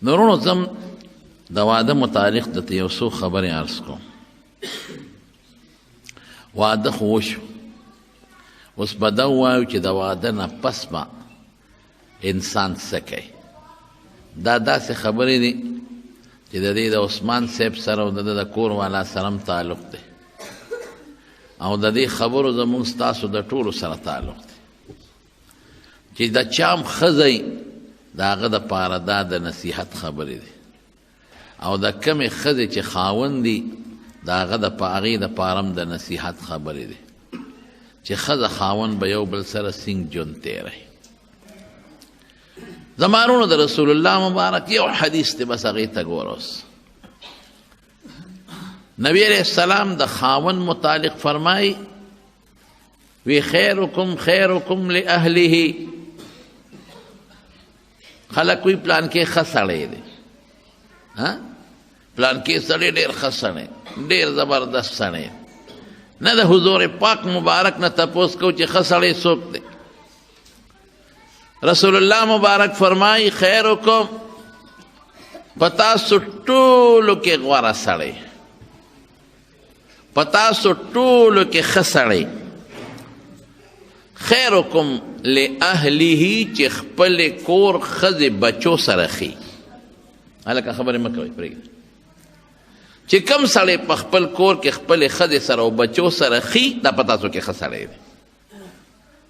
نورونو زم د واده متعلق درته یو څو خبرې عرض کوم. واده خو وشو، اوس به دا ووایو چې د واده نه پس به انسان څه کوي. دا داسې خبرې دي چې د دې د عثمان صاحب سره او د د کور والا سره هم تعلق دی، او د دې خبرو زموږ ستاسو د ټولو سره تعلق دی چې د چا هم ښځی د هغه دپاره دا د نصیحت خبرې دي، او د کمې ښځې چې خاوند دي د هغه هغې دپاره هم د نصیحت خبرې دي چې ښځه خاوند به یو بل سره سینګ ژوند تېروي. زمانونو د رسول الله مبارک یو حدیث دی، بس هغې ته ګوره. اوس نبی علیہ السلام د خاوند متعلق فرمایي وی خیرکم خیرکم لأهله. خلک وی پلان کې ښه سړی دی، پلان کې سړی ډېر ښه سړی، ډېر زبردست سړی. نه د حضور پاک مبارک نه تپوس کو چې ښه سړی څوک دی. رسول الله مبارک فرمایي خیرکم، په تاسو ټولو کې غوره سړی، په تاسو ټولو کې ښه سړی. خیرکم لأهله چې خپل کور ښځې بچو سره ښي. هلکه خبرې مه کوئ، پرېږدئ. چې کم سړی په خپل کور کې خپلې ښځې سره او بچو سره ښي، دا په تاسو کې ښه سړی دی.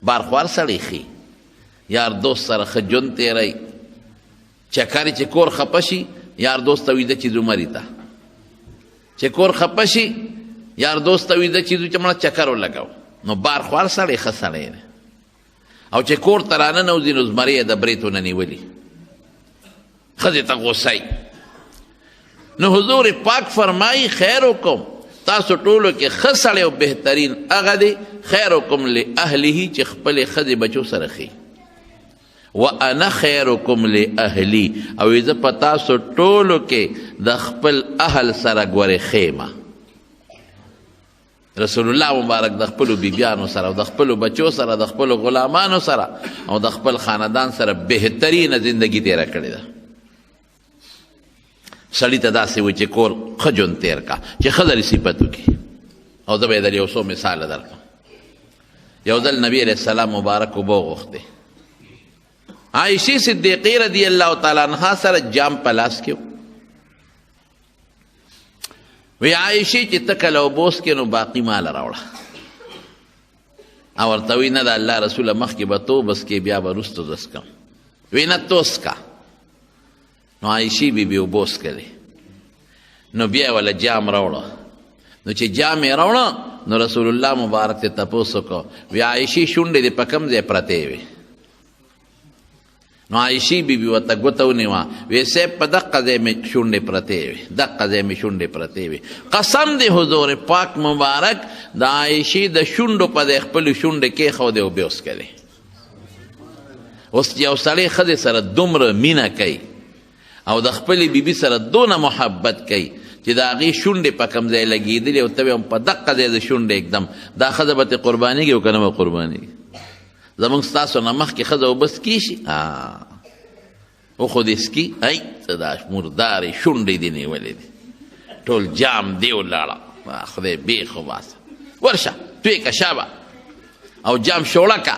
بارخوار سړی ښي، یار دوست سره ښه ژوند تېروي. چکر چې کور خفه شي یار دوست ته ویده چې ځو مري ته، چې کور خفه شي یار دوست ته ویده چې ځو چې مړه چکر ولګو. نو بارخوار سړی ښه سړی دی. او چې کور ته راننوځي نو زمرۍ یې د بریتو نه نیولي، ښځې ته غوسه ی. نو حضور پاک فرمایي خیرکم، تاسو ټولو کې ښه سړی او بهترین هغه دی خیرکم لأهله چې خپلې ښځې بچو سره ښي. وانا خیرکم لأهلی، او زه په تاسو ټولو کې د خپل اهل سره ګورې ښیمه. رسول الله مبارک د خپلو بیبیانو سره او د خپلو بچو سره د خپلو غلامانو سره او د خپل خاندان سره بهترینه زندگی تیره کړې ده. سړي ته داسې وي چې کور ښه ژوند تېر کا، چې ښه درې صفت وکړي. او زه به یې در یو څو مثاله درکړم. یو ځل نبي علیه السلام مبارک اوبه وغوښتې، عائشې صدیقې رضی الله تعالی عنها سره جام په لاس کې وی عائشې چې ته کله اوبه وڅښې نو باقي ماله راوړه. او ورته وی نه د الله رسوله مخکې به تو وڅښې بیا به وروسته زه څښم. وی نه تو څښه. نو عائشې بیبي اوبه وڅښلې، نو بیا یې وله جام راوړه. نو چې جام یې راوړه نو رسول الله مبارک ته تپوس وکړو، وی عائشې شونډې دې په کوم ځای پرتې وې؟ نو عائشې بیبي ورته ګوته ونیوه، وی صاحب په دقه ځای مې شونډې پرتې وې، دقه ځای مې شونډې پرتې وې. قسم دی حضور پاک مبارک د عائشې د شونډو په ځای خپلې شونډې کېښودې او بیا وڅښلې. اوس یو سړی ښځې سره دومره مینه کوي او د خپلې بیبي سره دونه محبت کوي چې د هغې شونډې په کوم ځای لګېدلې او ته په دقه ځای د شونډې اکدم دا ښځه به ترې قربانېږي او که نه به قربانېږي. زمونږ ستاسو نه مخکې ښځه اوبه څکي شي، او خو دې څکي، ای څه دا مردارې شونډې دې نیولې دي، ټول جام دې ولاړه، خدای بیخ وباسه، ورشه توی که شابه او جام شوړه که،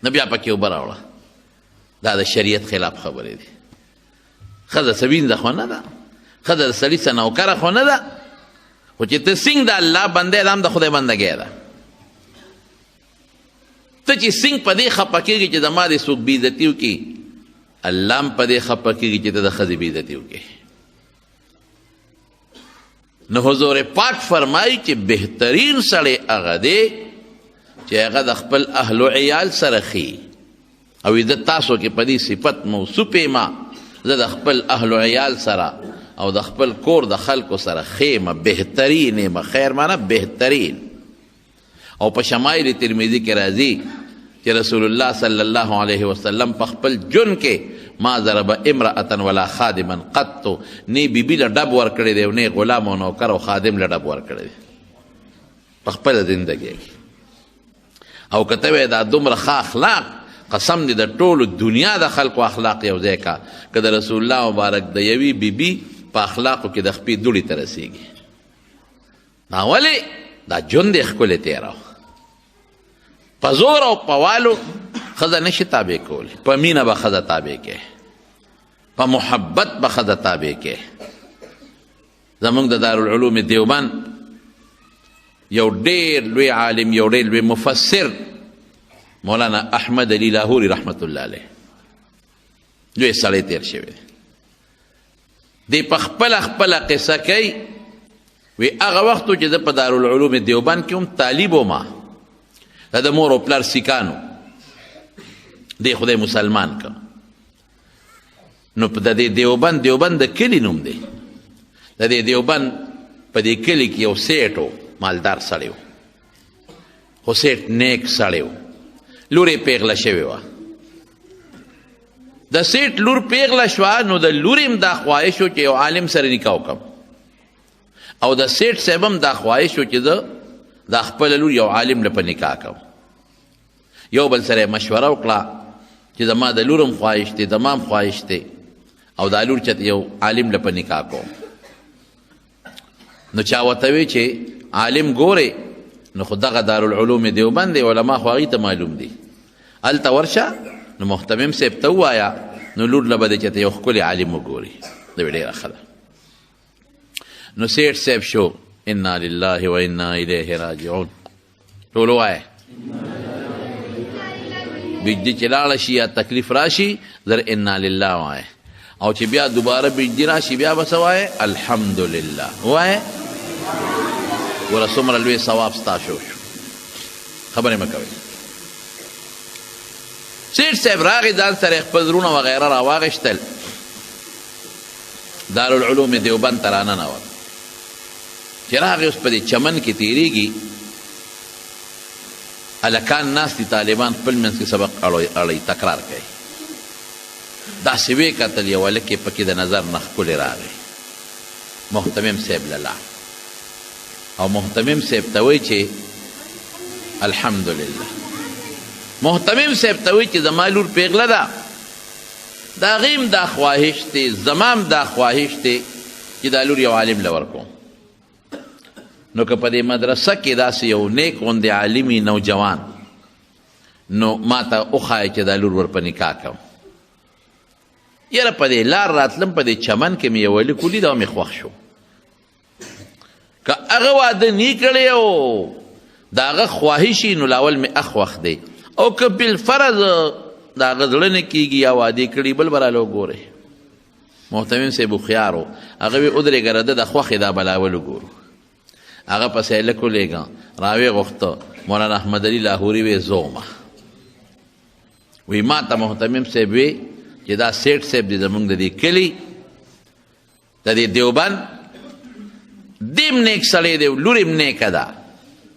نه بیا پکې اوبه راوړه. دا د شریعت خلاف خبرې دي. ښځه څه وینځه خو نه ده، ښځه د سړي څه نوکره خو نه ده، خو چې ته سینګ د الله بنده ده هم د خدای بندګۍ ده. ته چې سینګ په دې خفه کېږي چې زما دې څوک بېعزتي وکړي، الله هم په دې خفه کېږي چې ته د ښځې بېعزتي وکړي. نو حضور پاک فرمایي چې بهترین سړی هغه دی چې هغه د خپل اهل و عیال سره ښي. او زه تاسو کې په دې صفت موصوف یم، زه د خپل اهل و عیال سره او د خپل کور د خلکو سره ښیمه، بهترین یم. خیر معنی بهترین. او په شمایل ترمذی کې راځي چې رسول الله صلی الله علیه وسلم په خپل جون کې ما ضرب امرأة ولا خادما قط، نه بیبي له ډب ورکړی دی، نه غلام او نوکر او خادم له ډب ورکړی دی په خپله زندګۍ کې. او که ته وایې دا دومره ښه اخلاق قسم دې د ټولو دنیا د خلکو اخلاق یو ځای کا که د رسول الله مبارک د یوې بیبي په اخلاقو کې د خپې دوړې ته رسېږي. دا ولې دا ژوند یې ښکلی تېره په زور او په والو ښځه نشي تابع کولی. په مینه به ښځه تابع کې، په محبت به ښځه تابع کې. زمونږ د دارالعلوم دیوبند یو ډېر لوی عالم، یو ډېر لوی مفسر مولانا احمد علی لاهوري رحمت الله علیه لوی سړی تېر شوی دی. په خپله قصه کوي، وی هغه وخت چې زه په دارالعلوم دیوبند کې هم طالب وم، د مور او پلار سیکانو، دی خدای مسلمان که. نو د دې دیوبند د کلي نوم دی. د دې دیوبند په دې کلي کې یو سیټ و، مالدار سړی و، خو سیټ نیک سړی و. لور یې پیغله شوې وه. د سیټ لور پیغله شوه، نو د لور هم دا خواهش و چې یو عالم سره نکاح وکړم، او د سیټ صاحب هم دا خواهش و چې زه دا خپله لور یو عالم له په نکاح کړم. یو بل سره مشوره وکړه چې زما د لور هم خواهش دی، زما هم خواهش دی، او دا لور چې یو عالم له په نکاح کوم. نو چا ورته وی چې عالم ګورې، نو خو دغه دارالعلوم دیوبند دی، علما خو هغې ته معلوم دي، هلته ورشه نو محتمم صاحب ته ووایه، نو لور له به دی چې ته یو ښکلی عالم وګوري. دا به ډېره ښه ده. نو سیټ صاحب شو انا لله و انا الیه راجعون. ټول ووایه بجلی چې لاړه شي یا تکلیف راشي زر انا لله وایه، او چې بیا دوباره بجلی راشي بیا به څه وایه الحمدلله وایه. ګوره څومره لوی ثواب ستا شو. خبرې مه کوئ. سیټ صاحب راغی، ځان سره خپل زرونه وغیره راواغېشتل، دارالعلوم دیوبند ته راننوت. چې راغی اوس په دې چمن کې تېرېږي، هلکان ناست دي، طالبان خپل منځ کې سبق اړوي، تکرار کوي. داسې ویې کتل، یو هلک یې پکې د نظر نه ښکلی راغی، محتمم صاحب له لاړ، او محتمم صاحب ته وایي چې الحمدلله. محتمم صاحب ته وایي چې زما لور پیغله ده، د هغې هم دا خواهش دی، زما هم دا خواهش دی چې دا لور یو عالم له ورکوم. نو که په دې مدرسه کې داسې یو نیک غوندې عالمي نوجوان، نو ما ته وښایه چې دا لور ور په نکاح کوم. یاره په دې لار راتلم، په دې چمن کې مې یو هلک ولید او مې خوښ شو. که هغه واده نی کړی او د هغه خواهش وي، نو لاول مې اخ وخت دی، او که بالفرض د هغه زړه نه کېږي یا واده کړي، بل به راله وګورئ. محتمم صاحب هوښیار و، هغه وی ودرېږه د د خوښې دا بلاول وګورو. هغه پسې هلک ولېږه، راویې غوښته. مولانا احمد علي لاهوري وی زومه، وی ما ته محتمم صاحب وی چې دا سیټ صاحب دی زمونږ د دې کلي د دې دیوبند، دیم نیک سړی دی، لور هم نیکه ده،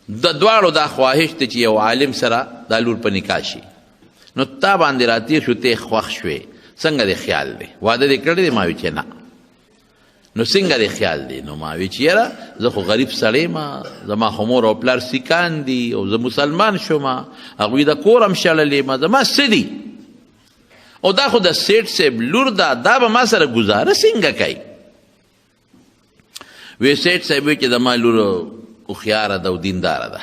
د دواړو دا خواهش دی چې یو عالم سره دا لور په نکاح شي. نو تا باندې راتېر شو، ته خوښ شوې، څنګه دی خیال دی؟ واده دې کړی دی؟ ما وی چې نه. نو څنګه دی خیال دی؟ نو ما وی چې یاره زه خو غریب سړی ما، زما خو مور او پلار سیکان دي، او زه مسلمان شوم، هغوی د کور هم شړلې ما، زما څه دي؟ او دا خو د سیټ صاحب لور ده، دا به ما سره ګزاره څنګه کوي؟ وی سیټ صاحب وی چې زما لور هوښیاره ده او دینداره ده،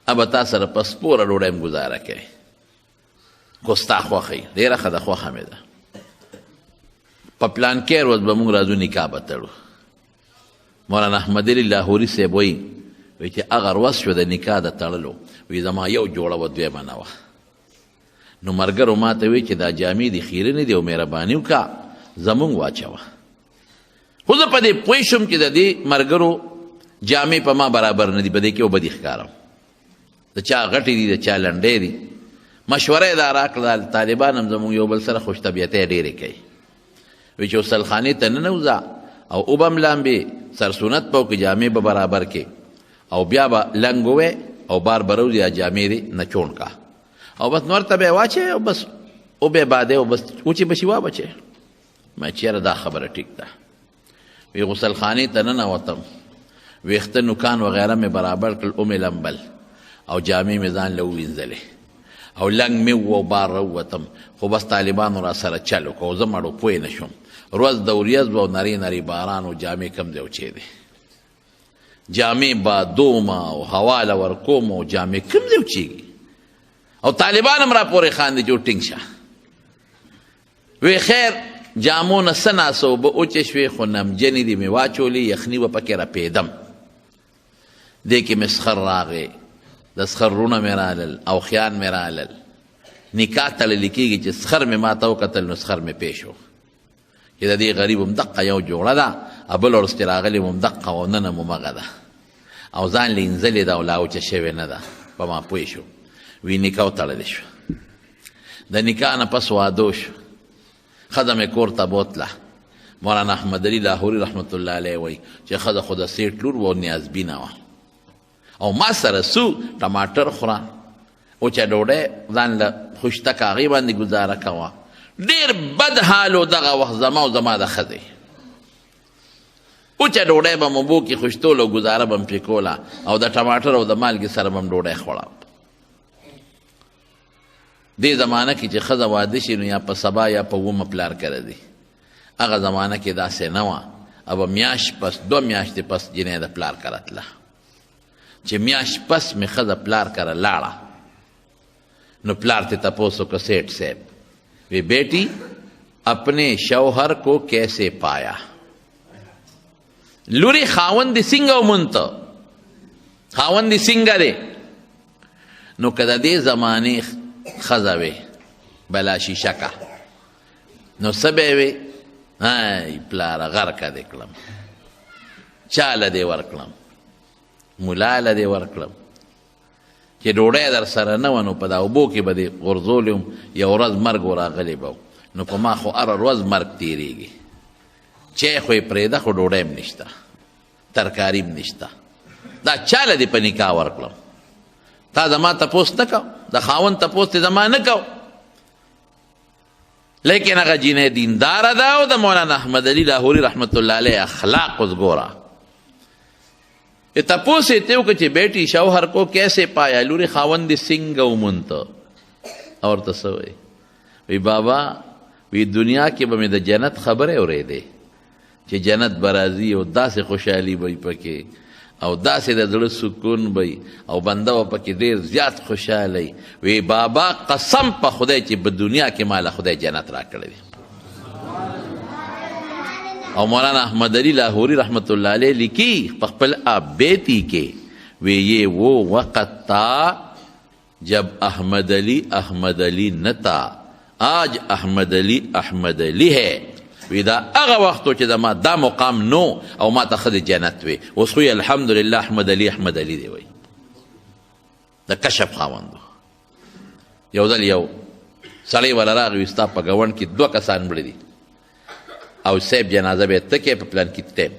ابه تا سره په سپوره ډوډۍ هم ګزاره کوي، خو ستا خوښه یې ډېره ښه ده، خوښه مې ده. په پلان کې ورځ به موږ راځو، نکاح به تړو. مولانا احمد علي لاهوري صاحب وایي چې هغه ورځ شو د نکاح د تړلو، وی زما یو جوړه وه، دویمه نه وه. نو ملګرو ما ته وی چې دا جامې دي خیرنې دي او مهرباني وکړه زمونږ واچوه. خو زه په دې پوه شوم چې د دې ملګرو جامې په ما برابر نه دي، په دې کې وبدي ښکارم، د چا غټې دي د چا لنډې دي. مشوره یې دا راکړه، طالبان هم زمونږ یو بل سره خوش طبیعتۍ ډېرې کوي. وی چې غسلخانې ته ننوځه او اوبه هم لامبې، سرسونت به وکړې، جامې به برابر کې، او بیا به لنګ ووې او بار به روځي، یا جامې دې نه چوڼ کا، او بس نور ته به یې واچوې، او بس اوبې بادې، او بس وچې بشي وابچې. ما چې یاره دا خبره ټیک ده. وی غسلخانې ته ننوتم، ویښته نوکان وغیره مې برابر کړل، او مې لمبل، او جامې مې ځان له ووینځلې، او لنګ مې و بار راووتم خو بس طالبانو را سره چل وکړو زه مړو پوه نه شوم ورځ د وریځ به او نرۍ نرۍ باران و جامې کم دی وچې دی جامې به دومه او حواله ورکوم او جامې کم دی وچېږي او طالبان هم را پورې خاندي چې ټینګ شه وی خیر جامو نه څه ناسه اوبه اوچې شوې خو نمجنې دي مې واچولې یخني به پکې رپېدم دې کې مې سخر راغې د سخر رونه مې رالل او خیان مې رالل نکاح تړلی کېږي چې سخر مې ما ته وکتل نو سخر مې پېښ و چې د دې غریب هم دقه یو جوړه ده او بل ورځ چې راغلې هم دقه و نن هم همغه ده او ځان لینځلې ده او لا اوچه شوې نه ده په ما پوه شو وی نکاح وتړلی شو د نکاح نه پس واده شو ښځه مې کور ته بوتله مولانا احمد علي لاهوري رحمت الله علیه وایي چې ښځه خو د سیټ لور وه او نیازبینه وه او ما سره سو ټماټر خوره اوچه ډوډۍ ځان له خوشتک هغې باندې ګزاره کوه ډېر بد حال و دغه وخت زما او زما د ښځې اوچه ډوډۍ به م اوبو کې خوشتول او ګزاره به م پرې کوله او د ټماټر او د مالګې سره به م ډوډۍ خوړه دې زمانه کې چې ښځه واده شي نو یا په سبا یا په اومه پلار کره دی هغه زمانه کې داسې نه وه او به میاشت پس 2 میاشتې پس جنۍ د پلار کره تله چې میاشت پس مې ښځه پلار کره لاړه نو پلار ته تپوس وکړه سیټ صاحب وی بیٹی اپنے شوہر کو کیسے پایا لوري خاوند دې څنګه ومونته خاوند دې څنګه دی نو که د دې زمانې ښځه وې بلا شیشکه نو څه به یې وې ای پلاره غرقه دې کړم چاله دې ورکړم ملا له دې ورکړم چې ډوډۍ در سره نه وه نو په دا اوبو کې به دې غورځولی وم یو ورځ مرګ وراغلی به نو په ما خو هره ورځ مرګ تېرېږي چای خو یې پرېږده خو ډوډۍ هم نشته ترکاري هم نشته دا چاله دې په نکاح ورکړم تا زما تپوس نه کو د خاوند تپوس دې زما نه کو لیکن هغه جینۍ دینداره ده او د مولانا احمد علي لاهوري رحمت الله علیه اخلاق اوس ګوره تپوس یې ته وکړه چې بیټي شوهر کو کیسے پایا لوري خاوند دې څنګه ومونته او ورته څه وایي وی بابا وی دنیا کې به مې د جنت خبرې اورېدې چې جنت به راځي او داسې خوشحالي به پکې او داسې د زړه سکون به او بنده به پکې ډېر زیات خوشحالی وی بابا قسم په خدای چې په دنیا کې ماله خدای جنت راکړی دی او مولانا احمد علی لاہوری رحمت اللہ علیہ لکھی پخپل آپ بیتی کے وی یہ وہ وقت تھا جب احمد علی نہ تھا آج احمد علی ہے وی دا اغا وقتو چې دا ما دا مقام نو او ما ته خد جنت وی اوس خو الحمدلله احمد علی دی وی دا کشف خاوندو یو ځل یو سړی ولا راغی وستا په ګاونډ کې 2 کسان مړه دي او صاحب جنازه به تکے په پلان کې ته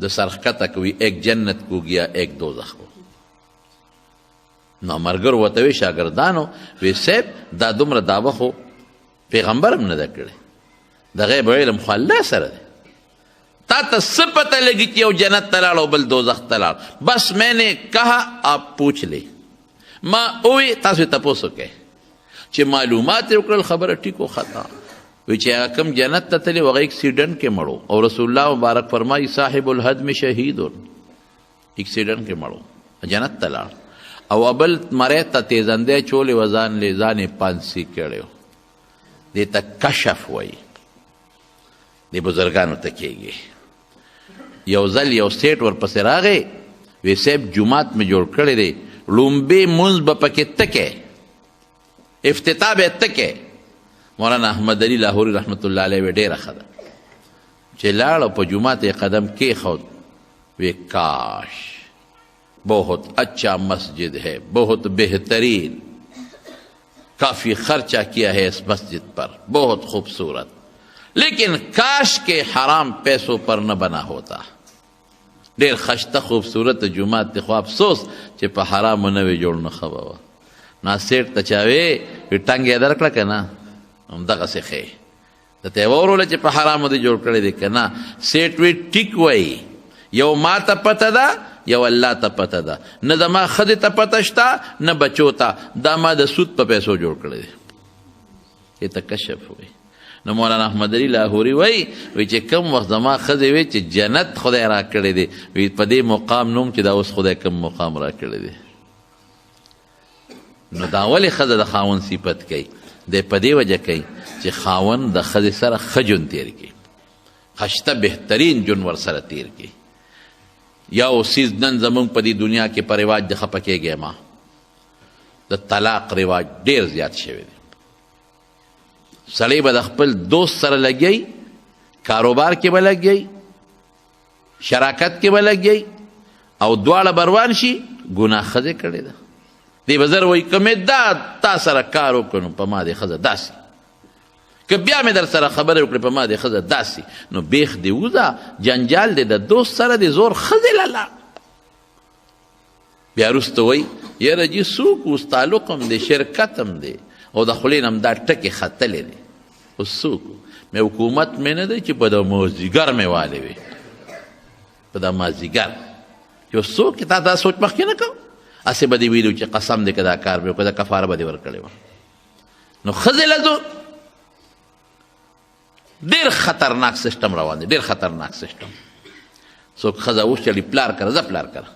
د سرخکته کوي ایک جنت کو گیا ایک دوزخ کو نو مرګر وته وی شاګردانو وی صاحب دا دومره داوه خو پیغمبر هم نه دا کړی د غیب علم خو الله سره دی تا ته څه پته لګي چې یو جنت ته لاړ او بل دوزخ ته لاړ بس میں نے کہا آپ پوچھ لے ما اوی تاسو تپوس وکړئ چې معلومات یې وکړل خبره ټیک و خطا وی چې هغه کم جنت ته تللی هغه اکسیډنټ کې مړو او رسول الله مبارک فرمایي صاحب الهدم شهید اکسیډنټ کې مړو جنت ته لاړ او بل مړی ته تیزندی چولې و ځان یې پانسي کړی دې ته کشف وایي دې بزرګانو ته کېږي یو ځل یو سیټ ورپسې راغی وی صاحب جومات مې جوړ کړی دی لومبې مونځ به پکې تکې افتتاح به تکې مولانا احمد علی لاہوری رحمت اللہ علیہ وی ډیره ښه ده چې لاړ او په جومات یې قدم کېښود وی کاش بہت اچھا مسجد ہے بہت بہترین کافی خرچہ کیا ہے اس مسجد پر بہت خوبصورت لیکن کاش کے حرام پیسوں پر نہ بنا ہوتا ډیر خشته خوبصورت جومات دی خو افسوس چې په حرامو نه وی جوړ نه ښه به وه نا سیټ ته چا وی ټنګ یې درکړه که نه همدغسې ښې درته یې واوروله چې په حرامو دې جوړ کړی دی که نه سیټ وی ټیک وایي یو ما ته پته ده یو الله ته پته ده، نه زما ښځې ته پته شته نه بچو ته، دا ما د سود په پیسو جوړ کړی دی. دې ته کشف وایي. نو مولانا احمد علی لاهوري وایي چې کوم وخت زما ښځې وایي چې جنت خدای را کړی دی، وایي په دې مقام نوم چې دا اوس خدای کوم مقام را کړی دی. نو دا ولې ښځه د خاوند صفت کوي؟ دی په دې وجه کوي چې خاوند د ښځې سره ښه ژوند تېر کړي، خشته بهترین ژوند ورسره تېر کړي. یو څیز نن زموږ په دې دنیا کې په رواج د خفه کېږی ما، د طلاق رواج ډېر زیات شوی دی. سړی به د خپل دوست سره لګی، کاروبار کې به لګی، شراکت کې به لګی، او دواړه بروان شي ګناه ښځې کړې ده. دی به زر وایي که مې دا تا سره کار وکړو نو په ما دې ښځه داسې، که بیا مې در سره خبرې وکړې په ما دې ښځه داسې، نو بیخ دې وځه، جنجال دې د دوست سره دې زور ښځې لاله. بیا وروسته وایي یاره جي څوک اوس تعلق هم دی، شرکت هم دی، او د خولې نه هم دا ټکې ختلې دی. اوس څوک مې حکومت مې نه دی چې په د مازدیګر مې والې وي، په د مازدیګر یو څوک تا دا سوچ مخکې نه کوو، هسې به دې ویلو چې قسم دې که دا کار به وکړه، دا کفاره به دې ورکړې وه. نو ښځې له زور ډېر خطرناک سیسټم روان دی، ډېر خطرناک سیسټم. څوک ښځه وشلي پلار کره، زه پلار کره،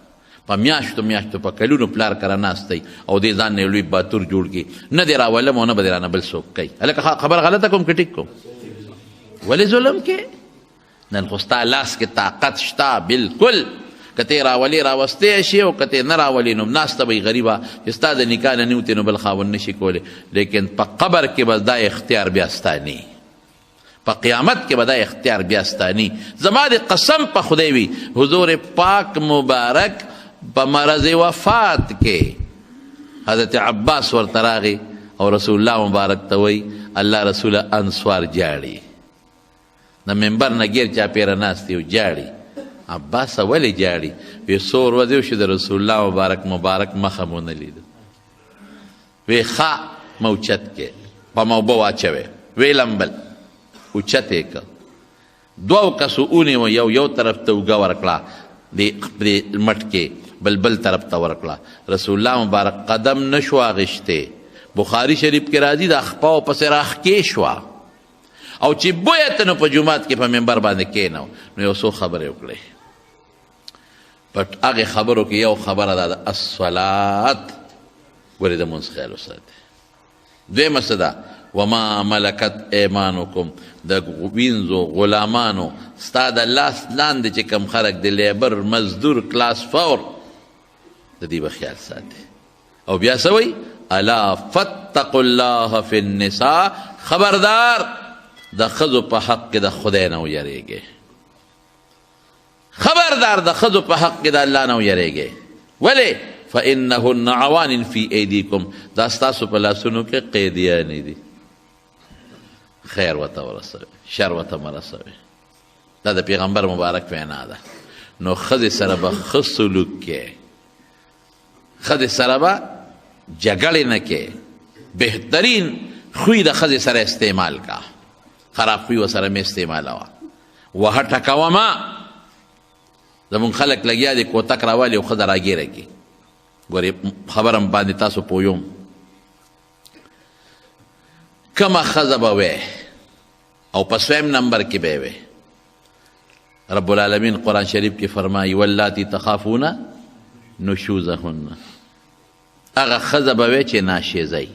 په میاشتو میاشتو په کلونو پلار کره ناستی او دې ځان نه لوی باتور جوړ کړي، نه دې راولم او نه به دې رانه بل څوک کوي. هلکه خبر غلطه کوم که ټیک کوم؟ ولې ظلم کې؟ نن خو ستا لاس کې طاقت شته بلکل، که ته راولي راوستی شي او که ته نه راولي نو ناسته به یې غریبه چې ستا د نکاح نه نیوتې نو بل خاوند نشي کولی. لیکن په قبر کې به دا اختیار بیا ستا نه، په قیامت کې به دا اختیار بیا ستا نه. زما د قسم په خدای وي حضور پاک مبارک په مرض وفات کې حضرت عباس ورته راغی او رسول الله مبارک ته وایي الله رسوله انصار جاړي، د منبر نه ګیر چاپېره ناست یو جاړي. عباس ولې جاړي؟ وی څو ورځې وشي د رسول الله مبارک مخه مو نه لیده. وی ښه موچت کې په موبه واچوې، وی لمبل اوچت یې که، دوو کسو ونیوه، یو طرف ته اوږه ورکړه د مټ کې، بل طرف ته ورکړه. رسول الله مبارک قدم نشو اخیستی. بخاري شریف کې راځي د خپاو پسې راښکې شوه او چې بویه ته نو په جومات کې په منبر باندې کېنو نو یو څو خبرې وکړې. په هغې خبرو کې یو خبره ده د الصلات، ولې د مونځ خیال وساتئ. دویمه څه ده؟ وما ملکت ایمانکم، د وینځو غلامانو ستا د لاس لاندې چې کم خلک د لیبر مزدور کلاس فور، د دې به خیال ساتي. او بیا څه وایي؟ الا فاتقوا الله فی النساء، خبردار د ښځو په حق کې د خدای نه ویریږئ، خبردار د ښځو په حق کې د الله نه ویریږئ. ولې؟ فانهن عوان فی ایدیکم، دا ستاسو په لاسونو کې قیدیانې دي، خیر ورته ورسوئ، شر ورته مه رسوئ. دا د پیغمبر مبارک وینا ده. نو ښځې سره به ښه سلوک کې، ښځې سره به جګړې نه کې، بهترین خوی د ښځې سره استعمال کا، خراب خوی ورسره مې استعمالوه. وهه ټکوه ما، زمونږ خلک لګیا دي کوتک راوالي او ښځه راګیره کړي. ګورې خبره باندې تاسو پویوم، کمه ښځه به وی او په سویم نمبر کې به وی. رب العالمین قرآن شریف کې فرمایي واللاتی تخافون نشوزهن، هغه ښځه به وی چې ناشیزی.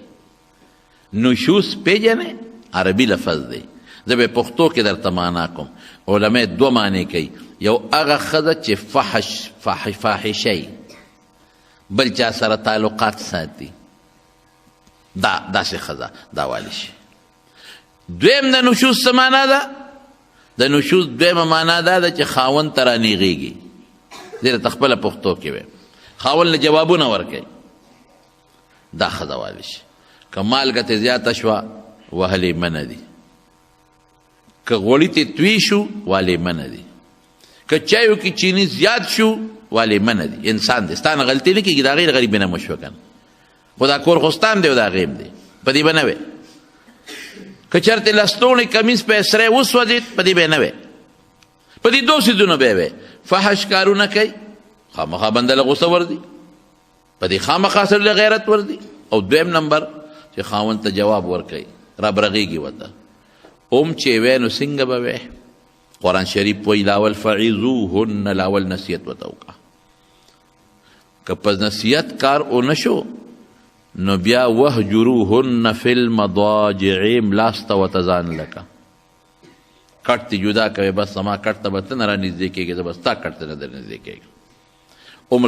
نشوز پیژنې عربي لفظ دی، زه به پښتو کې درته معنا کوم. علما دوه معنی کوي، یو هغه ښځه چې فاحشی بل چا سره تعلقات ساتي، داسې ښځه دا والی شي. دویم د نشوز څه معنا ده؟ د نشوز دویمه معنا دا ده چې خاوند ته رانیغېږي. دې ته خپله پښتو کې وی خاوند له جوابونه ورکوي، دا ښځه والی شي. که مالګه ترې زیاته شوه وهلې منه دي، که غوړي ترې توی شو والې منه دي، که چایو کې چینی زیات شو والې منه دي. انسان دی، ستا نه غلطي نه کېږي، د هغې غریبې نه مو شوه که نه، خو دا کور خو ستا هم دی او د هغې هم دی، په دې به نه وی. که چېرته لستوڼی کمیز په سری وسوځېد په دې به یې نه وی. په دې دوه څیزونو به یې وی، فحش کارونه کوي، خامخا بنده له غصه ورځي، په دې خامخا سړي له غیرت ورځي. او دویم نمبر چې خاوند ته جواب ورکوي، رابرغېږي ورته، چې وی نو څنګه به وی؟ قرآن شریف وایي لاول فعظوهن، لاول نصیحت ورته وکړه. که په نصیحت کار ونه شو نو بیا وهجروهن فی المضاجع، ملاسته ورته ځان لکه کټ ته جدا کوي، بس زما کټ ته به ته نه رانږدې کېږي، زه به ستا کټ ته نه در نږدې کېږم.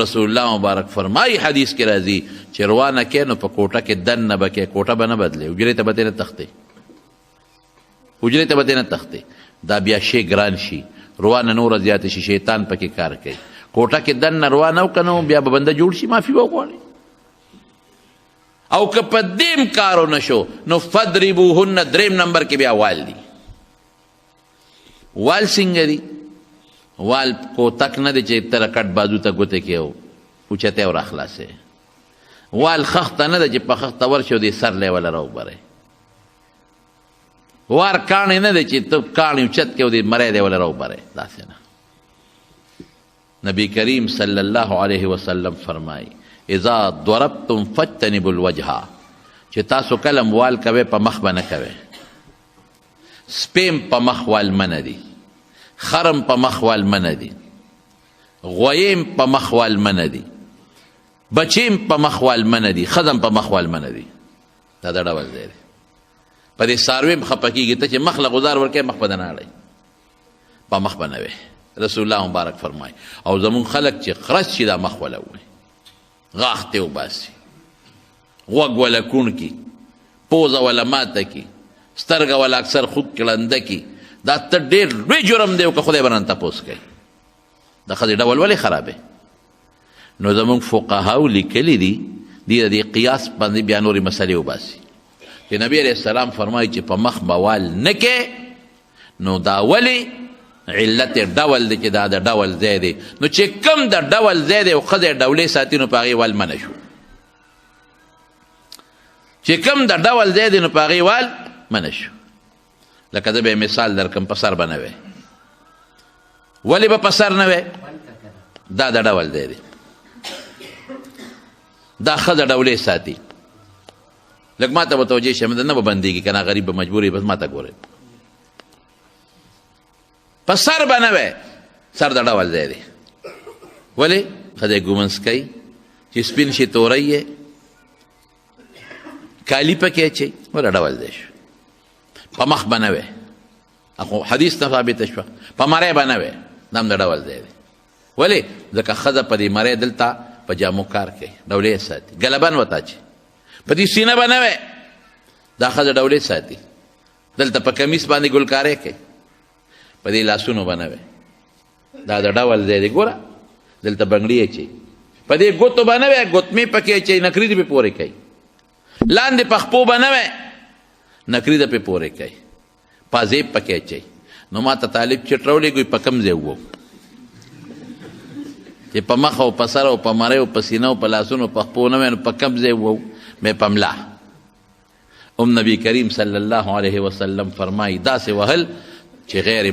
رسول الله مبارک فرمایي حدیث کې راځي چې روانه کې نو په کوټه کې دننه به کې، کوټه به نه بدلې، حجرې ته به ترې نه تښتې، حجرې ته به ترې نه تښتې. دا بیا شی ګران شي، روانه نوره زیاته شي، شیطان پکې کار کوي. کوټه کې دننه روانه وکړه نو بیا به بنده جوړ شي، معافي به وغواړي. او که په دیم کار ونه شو نو فضربوهن، دریم نمبر کې بیا وال دي. وال څنګه دي؟ وال کوتک نه دی چې تر کټ بازو ته ګوتې کې اوچته او راخلاصې. وال خخته نه ده چې په خخته ورشي او دې سر لیوله راوبرې. وار کاڼی نه دی چې ته کاڼی اوچت کې او دې مری لیوله راوبرې، داسې نه. نبی کریم صلی الله علیه وسلم فرمایي اذا ضربتم فاجتنبوا الوجه، چې تاسو کلم وال کوئ په مخ به نه کوئ. سپیم په مخ وال منه دي، خرم په مخ وال منه دي، غویم په مخ وال منه دي، بچیم په مخ وال منه دي، ښځم په مخ وال منه دي. دا د ډول ځای دی. په دې څاروي هم خفه کېږي، ته چې مخ له غزار ورکوې مخ به د نه اړئ، په مخ به نه وې. رسول الله مبارک فرمایي. او زمونږ خلک چې خرس شي دا مخ وله ووایي، غاښ ته وباسي، غوږ وله کوڼ کي، پوزه وله ماته کي، سترګه وله اکثر خود کړنده کي. دا ته ډېر لوی جرم دی، که خدای به رانه تپوس کوي د ښځې ډول ولې خرابې. نو زمونږ فقهاو لیکلي دي، دي د دې قیاس باندې بیا نورې مسلې وباسي چې نبي علیه السلام فرمایي چې په مخ به وال نه کې. نو دا ولې علت ډول دی چې دا د ډول ځای دی. نو چې کم د ډول ځای دی او ښځه ډولې ساتي نو په هغې وال منع شو. چې کم د ډول ځای دی نو په هغې وال منع شو. لکه زه به مثال درکم، په سر به نه وی. ولې به په سر نه وی؟ دا د ډول ځای دی، دا ښځه ډولې ساتي. لږ ما ته به توجه شي، نه به بندېږي که نه، غریب به مجبور وي، بس ما ته ګورئ. په سر به نه وی، سر د ډول ځای دی. ولې؟ ښځه ګومنس کوي چې سپین شي توری یې کالي پکې اچوي، وله ډول ځای شو. په مخ به نه وی، اخو حدیث نه ثابته شوه. په مری به نه وی، دا هم د ډول ځای دی. ولې؟ ځکه ښځه په دې مری دلته په جامو کار کوي، ډولې ساتي. ګلبن ورته اچي. په دې سینه به نه وی، دا ښځه ډولې ساتي. دلته په کمیس باندې ګلکارې کوي. په دې لاسونو به نه وی، دا د ډول ځای دی. ګوره دلته بنګړي اچي، په دې ګوتو به نه وی، ګوتمې پکې اچوي، نکري دې پې پورې کوي. لاندې په خپو به نه وی، نکري د پې پورې کوي، پازیب پکې اچوي. نو ما ته طالب چټ راولېږي په کوم ځای وو چې په مخ او په سر او په مری او په سینه او په لاسونو په خپو نه وی، نو په کوم ځای وو؟ مې په ملا. نبی کریم صلی الله علیه وسلم فرمایي داسې وهل چې غیر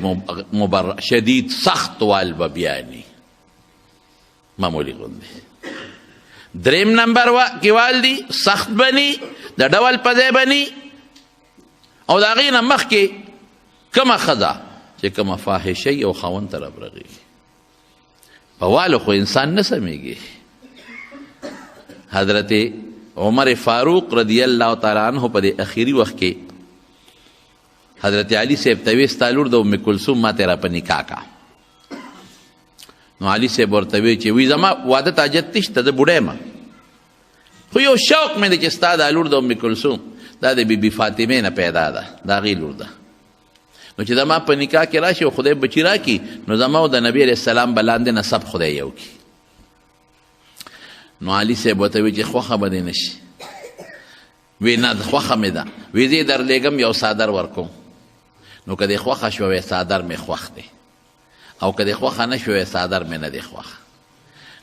مبرح، شدید سخت وال به بیاني، معمولي غوندې. دریم نمبر کې وال دي سخت بني، د ډول په ځای بني. او د هغې نه مخکې کومه ښځه چې کومه فاحشهی او خاوند ته رابرغېږي، په والو خو انسان نه سمیږي. حضرت عمر فاروق رضی الله تعالی عنه په دې اخیری وخت کې حضرت علی صاحب ته وی ستا لور د ام کلثوم ما ته را په نکاح کا. نو علي صاحب ورته وی چې وی زما واده ته حاجت نشته، زه بوډی یم، خو یو شوق مې دی چې ستا دا لور د ام کلثوم دا د بیبي فاطمې نه پیدا ده، د هغې لور ده. نو چې زما په نکاح کې راشي او خدای بچي راکړي، نو زما او د نبي علیه السلام به لاندې نسب خدای یو کړي. نو علي صاحب ورته وی چې خوښه به دې نه شي. وی نه خوښه مې ده. وی زه یې درلېږم یو څادر ورکوم. نو که دې خوښه شوه وی څادر مې خوښ دی، او که دې خوښه نه شوه وی څادر مې نه دی خوښ.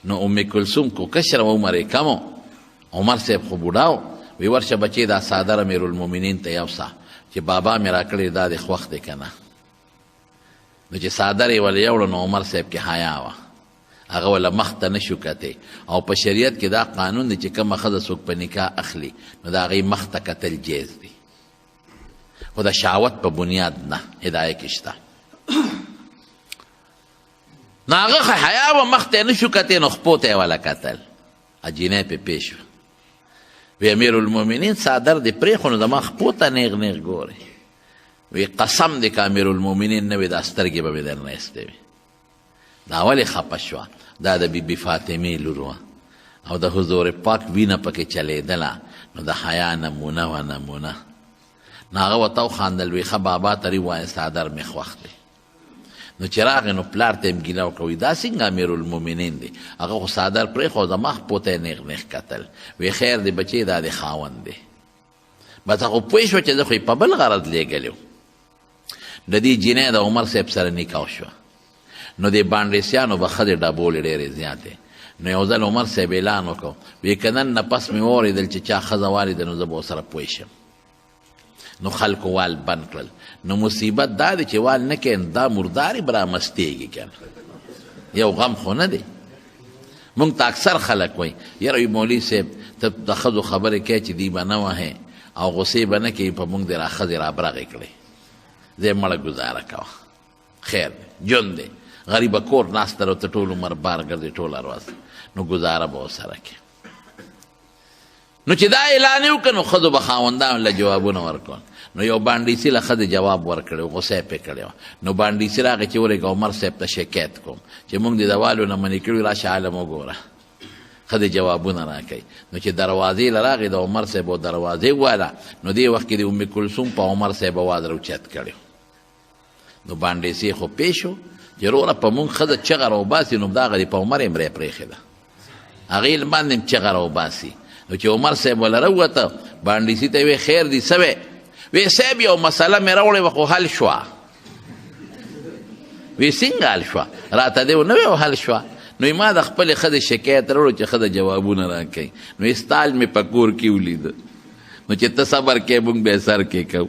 نو ام کلثوم کو کشره عمر یې کم و، عمر صاحب خو بوډا و. وی ورشه بچې دا څادر امیرالمؤمنین ته یوسه چې بابا مې راکړی دا دې خوښ دی که نه. نو چې څادر یې ولې یوړه نو عمر صاحب کې حیا وه. هغه ولا مخ ته نشو کتی او په شریعت کې دا قانون دی چې کومه ښځه څوک په نکاح اخلي نو د هغې مخ ته کتل جیز دی خو د شهوت په بنیاد نه هدایه کې شته نو هغه حیا به مخ ته نشو کتی نو خپو ته یې وله کتل جینۍ پې پیش وه وی امیر المؤمنین څادر دې پرېښو نو زما خپو ته نیغ نیغ ګورې وی قسم دې که امیر المؤمنین نه وي دا سترګې به مې درنه ایستې وي دا ولې خفه شوه دا د بیبي فاطمې لور وه او د حضور پاک وینه پکې چلیدله نو د حیا نمونه وه نمونه نو هغه ورته وخاندل وی ښه بابا ترې ووایه څادر مې خوښ دی نو چې راغې نو پلار ته یې ګیله وکړه وایي دا څنګه امیر المؤمنین دی هغه خو څادر پرېښود زما خپو ته یې نیغ نیغ کتل وی خیر دی بچې دا د خاوند دی بس هغه پوه شوه چې زه خو یې په بل غرض لیږلی و د دې جینۍ د عمر صاحب سره نکاح شوه نو د بانډیسیانو به ښځې ډبولې ډېرې زیاتې نو یو ځل عمر صاحب اعلان وکړو وی که نن نه پس مې واورېدل چې چا ښځه والیده نو زه به ورسره پوه شم نو خلکو وال بند کړل نو مصیبت دا دی چې وال نه کوي دا مردارې به رامستېږي که یو غم خو نه دی مونږ ته اکثر خلک وایي یاره وي مولوي صاحب ته د ښځو خبرې کوې چې دی به نه وهې او غصې به نه کوي په مونږ دې را ښځې رابرغې کړې زه یې مړه ګزاره کوه خیر دی ژوند دی غریبه کور ناسته او ته ټول عمر بار ګرځې ټوله ورځ نو ګزاره به ورسره کوې نو چې دا اعلان یې وکړه نو ښځو به خاوندانو له جوابونه ورکول نو یو بانډیسي له ښځې جواب ورکړی و غوسه یې پرې کړې وه نو بانډیسي راغی چې ورېږه عمر صاحب ته شکایت کوم چې مونږ د دوالو نه منې کړي راشه عالم وګوره ښځې جوابونه راکوي نو چې دروازې له راغې د عمر صاحب و دروازې وواله نو دې وخت کې د ام کلثوم په عمر صاحب اواز راوچت کړی نو بانډیسي خو پیش و چې وروره په مونږ ښځه چغه راوباسي نو دغه دې په عمر یې مرۍ پرېښې ده هغې باندې م چغه راوباسي نو چې عمر صاحب وله راووته بانډیسي ته وی خیر دی څه وی وی صاحب یو مسله مې راوړې وه خو حل شوه وی څنګه حل شوه راته دې ونه وی حل شوه نو ما د خپلې ښځې شکایت راوړو چې ښځه جوابونه راکوي نو استال مې په کور کې ولیده نو چې ته صبر کوې مونږ به سر کې کوو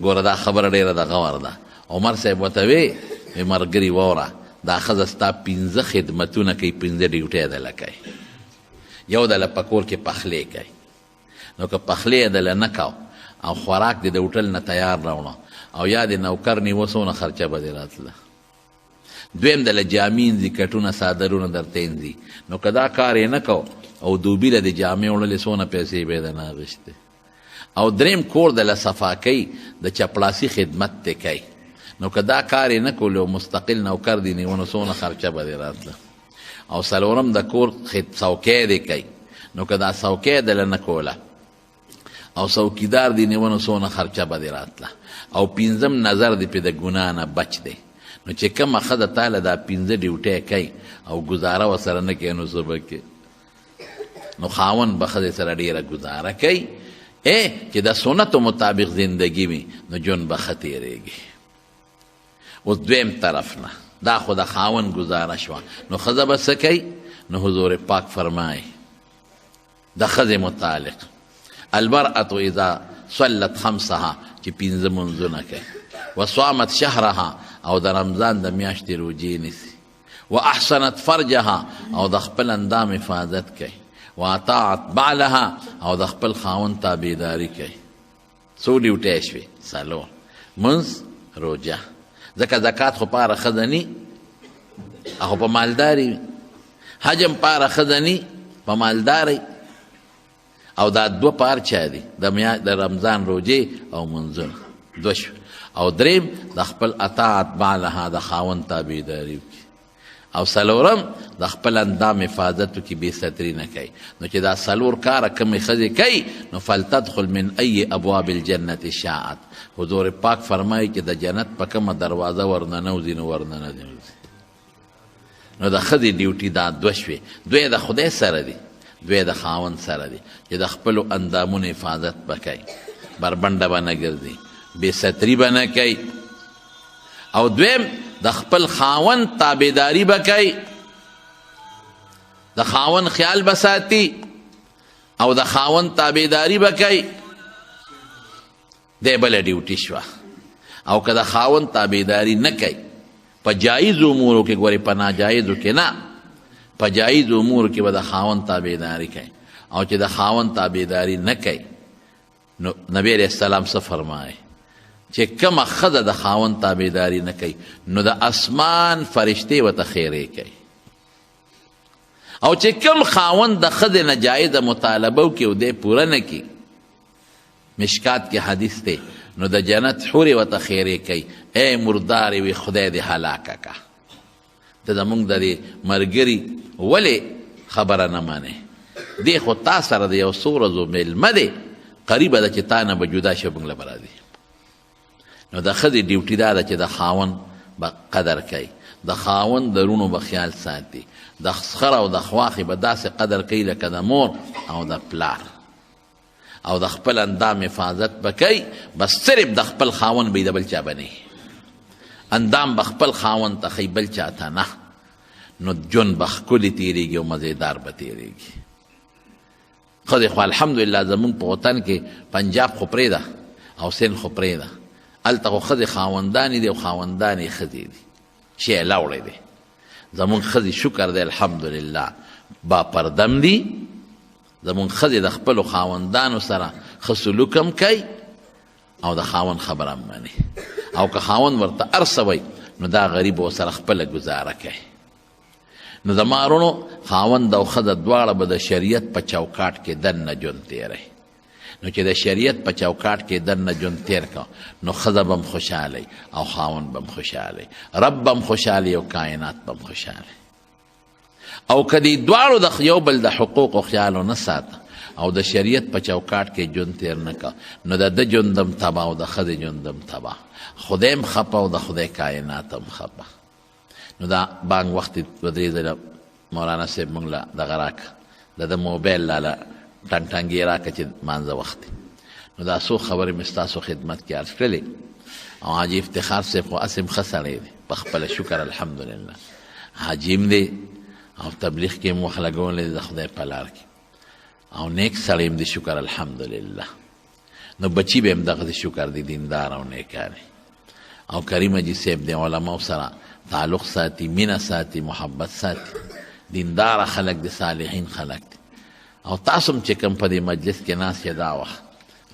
ګوره دا خبره ډېره د غور ده عمر صاحب ورته وی ملګري واوره دا ښځه ستا 15 خدمتونه کوي 15 ډیوټۍ دله کوي یو دله په کور کې پخلی کوي نو که پخلی یې دله نه کو او خوراک دې د هوټل نه تیار راوړه او یا د نوکر نیوه څونه خرچه به دې راتله دویم دله جامې انځي کټونه څادرونه درته انځي نو که دا کار یې نه کو او دوبي له د جامې وړلې څونه پیسې به یې دنه اخېستې او دریم کور دله صفا کوي د چپړاسي خدمت ته کوي نو که دا کار یې نه کولو مستقل نوکر دې نیوه نو څونه خرچه به دې راتله او څلورم د کور څوکۍ دې کوي نو که دا څوکۍ دله نه کوله او څوکیدار دې نیوه نو څونه خرچه به دې راتله او 15 نظر دې پې د ګناه نه بچ دی نو چې کومه ښځه تاله دا 15 ډیوټۍ کوي او ګزاره ورسره نه کوي نو څه به کوي نو خاوند به ښځې سره ډېره ګزاره کوي چې د سنتو مطابق زندگی وي نو ژوند به ښه تېرېږي اوس دویم طرف نه دا خو د خاوند گزاره شوه نو ښځه به څه کوي نو حضور پاک فرمایي د ښځې متعلق المرأة اذا صلت خمسها چې 15 منځونه کوي وصامت شهرها او د رمضان د میاشتې روجې نیسي واحسنت فرجها او د خپل اندام حفاظت کوي واطاعت بعلها او د خپل خاوند تابعداري کوي څو ډیوټۍ شوې څلور منځ روجه ځکه زکات خو پاره ښځه ني هغه په مالداري حجم پاره ښځه ني په مالداري او دا دوه پار چا دي د رمضان روجې او منځونه دوه شو او دریم د خپل اطاعت بعلها د خاوند تابعداري وکړي او څلورم د خپل اندام حفاظت وکړي بې ستري نه کوي نو چې دا څلور کاره کومې ښځې کوي نو فلتدخل من ای ابواب الجنت شاءت حضور پاک فرمایي چې د جنت په کومه دروازه ورننوځي نو ورننوځي نو د ښځې ډیوټي دا دوه شوې دوی د خدای سره دي دوی د خاوند سره دي چې د خپلو اندامونو حفاظت به کوي بربنډه به نه ګرځي بې ستري به نه کوي او دویم د خپل خاوند تابعداري به کوي د خاوند خیال به ساتي او د خاوند تابعداري به کوي دی بله ډیوټي شوه او که د خاوند تابعداري نه کوي په جایز امورو کې ګورې، په ناجایزو کې نه، په جایز امورو کې به د خاوند تابعداري کوي. او چې د خاوند تابعداري نه کوي نو نبی علیہ السلام څه فرمایي چې کومه ښځه د خاوند تابعداري نه کوي نو د اسمان فرشتې ورته خیرې کوي. او چې کوم خاوند د ښځې نه جایزه مطالبه وکړي او دی پوره نه کړي، مشکات کې حدیث دی، نو د جنت حورې ورته خیرې کوي، ای مردارې وي خدای دې هلاکه که. ته زمونږ د دې ملګري ولې خبره نه منې؟ دی خو تا سره د یو څو ورځو میلمه دی، قریبه ده چې تا نه به جدا شي موږ له به راځي. نو د ښځې ډیوټي دا ده چې د خاوند به قدر کوي، د خاوند د رونو به خیال ساتي، د خر او د خواښې به داسې قدر کوي لکه د مور او د پلار، او د خپل اندام حفاظت به کوي، بس صرف د خپل خاوند به د بل چا به نه، اندام به خپل خاوند ته ښیي، بل چا ته نه. نو ژوند به ښکلي تېرېږي او مزېدار به تېرېږي. ښځې خو الحمدلله زمونږ په وطن کې پنجاب خو پرېږده او سند خو پرېږده، هلته خو ښځې خاوندانې دي او خاوندانې ښځې دي، شی یې لاوړی دی. زمونږ ښځې شکر دی الحمدلله با پردم دي، زمونږ ښځې د خپلو خاوندانو سره ښه سلوک هم کوي او د خاوند خبره هم مني. او که خاوند ورته هر څه وایي نو دا غریب ورسره خپله ګزاره کوي. نو زما وروڼو، خاوند او ښځه دواړه به د شریعت په چوکاټ کې دننه ژوند تېروي. نو چې د شریعت په چوکاټ کې دننه ژوند تېر کړه نو ښځه به هم خوشحاله او خاوند به هم خوشحاله، رب به هم خوشحاله او کائنات به هم خوشحاله. او که دې دواړو د یو بل د حقوقو خیال ونه ساته او د شریعت په چوکاټ کې ژوند تېر نه کړه نو د ده ژوند هم تباه او د ښځې ژوند هم تباه، خدای هم خفه او د خدای کائنات هم خفه. نو دا بانګ وخت دوه درې ځله مولانا صاحب موږ له دغه راکړه، د ده موبایل لاله ټنګټنګې راکړه چې مانځه وخت دی. نو دا څو خبرې مې ستاسو خدمت کې عرض کړلې. او حاجي افتخار صاحب خو هسې هم ښه سړی دی په خپله، شکر الحمدلله، حاجي هم دی او تبلیغ کې هم وخت لګولی دی د خدای په لار کې، او نیک سړی هم دی شکر الحمدلله. نو بچي به هم دغسې شکر دی، دیندار او نیکان. او کریم حاجي صاحب دی علماو سره تعلق ساتي، مینه ساتي، محبت ساتي، دیندار خلق دي، صالحین خلق دي. او تاسو هم چې کوم په دې مجلس کې ناست یې دا وخت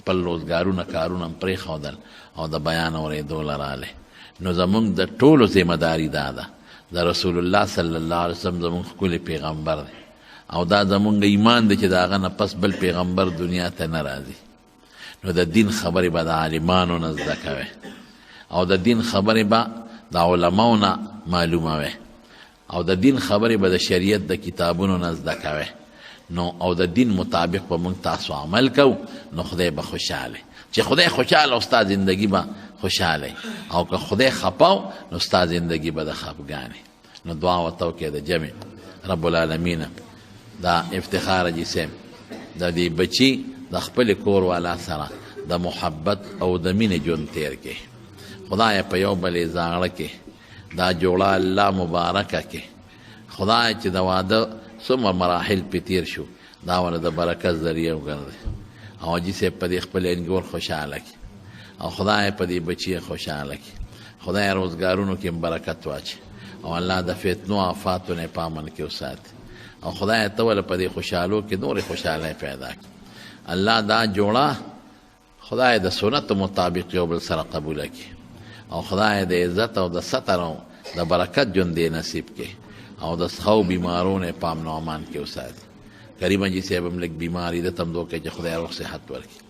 خپل روزګارونه کارونه هم پرېښودل او د بیان اورېدو له رالی، نو زمونږ د ټولو ذمهداري دا ده، د رسول الله صلی الله علیه وسلم زمونږ ښکلی پیغمبر دی، او دا زمونږ ایمان دی چې د هغه نه پس بل پیغمبر دنیا ته نه راځي. نو د دین خبرې به د عالمانو نه زده کوئ، او د دین خبرې به د علماو نه معلوموئ، او د دین خبرې به د شریعت د کتابونو نه زده کوئ. نو او د دین مطابق به موږ تاسو عمل کوو نو خدای به خوشحاله. چې خدای خوشحاله او ستا زندگی به خوشحاله، او که خدای خپاو نو ستا زندگی به د خفګانې. نو دعا ورته وکړئ د جمع رب العالمین دا افتخار حاجي صاحب د دې بچي د خپل کور والا سره د محبت او د مینې ژوند تېر کړي. خدای په یو بلې زاړه کې دا جوړه الله مبارکه کې، خدای چې د واده څومره مراحل پې تېر شو دا ونه د برکت ذریعه وګرځي، او حاجي صاحب په دې خپل انګور خوشحاله کړي، او خدای په دې بچي خوشحاله کړي، خدای روزګارونو کې برکت واچي، او الله د فتنو آفاتو نه په امن کې وساتي، او خدای ته ول په دې خوشحالو کې نورې خوشحالۍ پیدا کړي. الله دا جوړه خدای د سنت مطابق یو بل سره قبوله کړي، او خدای د عزت او د ستر او د برکت ژوند دې نصیب کړي، او د ښو بیمارو نه په امن او امان کې وساتي. کریم حاجي صاحب هم لږ بیماري ده، ته هم دوکړي چې خدای روغ صحت ورکړي،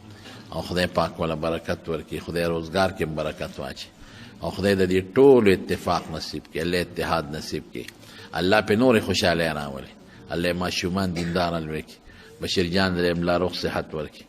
او خدای پاک والا برکت ورکړي، خدای روزګار کې هم برکت واچي، او خدای د دې ټولو اتفاق نصیب کړي، الله اتحاد نصیب کړي، الله په نورې خوشحالۍ راولي، الله ماشومان دینداره لوی کړي، بشیر جان دې املا روغ صحت ورکړي،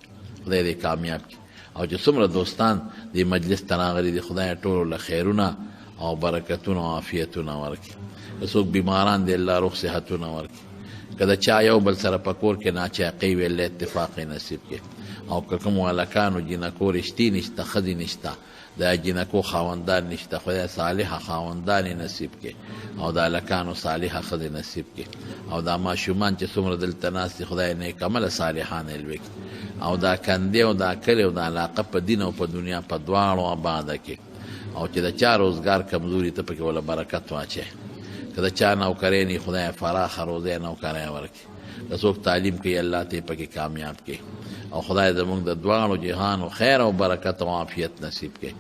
خدای دې کامیاب کړي، او چې څومره دوستان دې مجلس ته راغلي دي خدای ټولو له خیرونه او برکتونه او عافیتونه ورکړي. که څوک بیماران دي الله روغ صحتونه ورکړي، که د چا یو بل سره په کور کې ناچاقي وي الله اتفاق یې نصیب کړي، او که کوم هلکانو جینکو رشتې نشته، ښځې نشته، د جینکو خاوندان نشته، خدای صالحه خاوندان یې نصیب کړي، او د هلکانو صالحه ښځې نصیب کړي، او دا ماشومان چې څومره دلته ناست دي خدای نیک عمله صالحان یې لوی کړي، او دا کندې او دا کلي او دا علاقه په دین او په دنیا په دواړو آباده کړي، او چې د چا روزګار کمزوري ته پکې ولا برکت واچي که د چا نوکرۍ نه خدای فراخه روزۍ نوکرۍ ورکړي که څوک تعلیم کوي الله ته پکې کامیاب کړي او خدای زموږ د دواړو جهانو خیر او برکت او عافیت نصیب کړي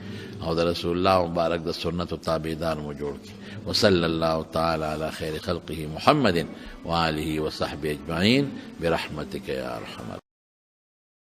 او د رسول الله مبارک د سنتو تابعدار مو جوړ کړي وصلی الله تعالی علی خیر خلقه محمد وآله وصحبه اجمعین برحمتک یا ارحم